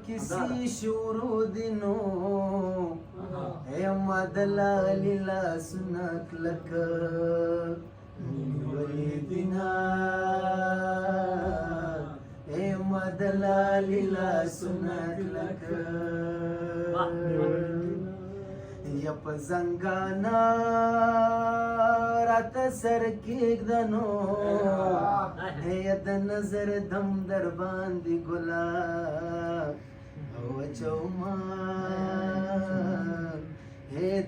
کسی شروع دینو ایم دلالی لاسونه کلکه نیولې دینا ایم دلالی لاسونه کلکه یا په زنګانا راته سر کېږدنو یا د نظر دم در باندې ګلا او اچوما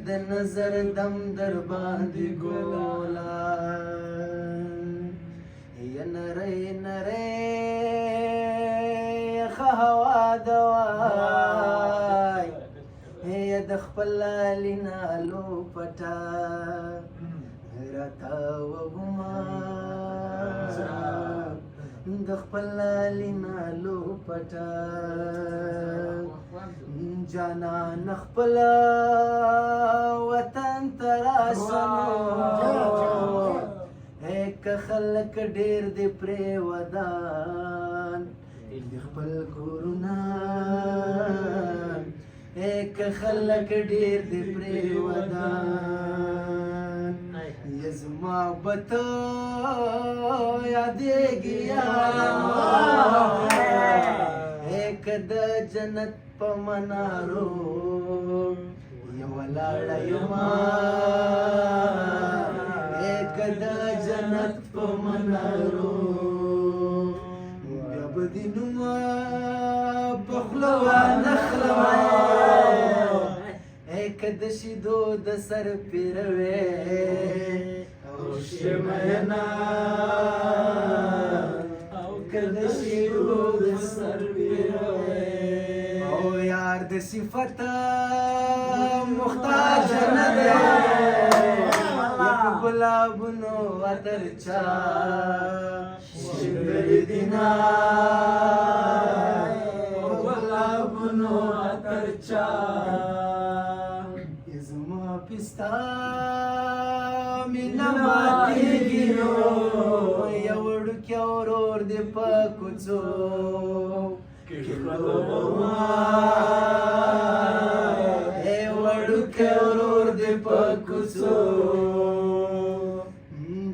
د نظر دم در باندې ګلا یا نری نری هوا دوای د خپل لینالو پټا راته وګما د خپل لینالو پټا جانان خپل وطن تراسنو ایک خلک ډیر دی پرې ودان د خپل کورونه ایک خلک ډیر دی پرې ودان یزما بته یادېږي یارما ایک د جنت په منارو یو ولاړه یما ایک د جنت په منارو بیا به دې نومه پخلوه نخلوه د شیدو د سر پیروي او شمعنا او کد شیدو د سر پیروي او یار د صفت محتاج نه دی یک گلابونو عطر چا شبر دینا گلابونو عطر چا پستا مینا ماتېږي نو یو وړوکی ورور دې په کوڅو کې خلوما وړوکی ورور دې په کوڅو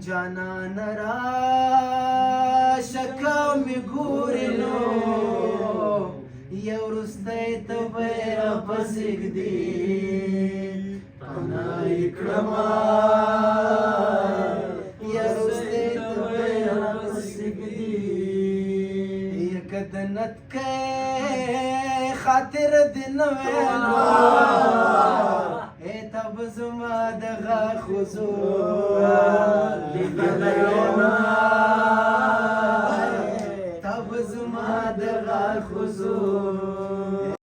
جانان راشه که مې ګورې نو یو وروستی ته به یې راپسې ږدي پناه کړما یا رسته ته راپسې ږدي یک دنت کې خاطر دې نه ویلو تا به زما دغه حضور لیدلی یمه تا به زما دغه حضور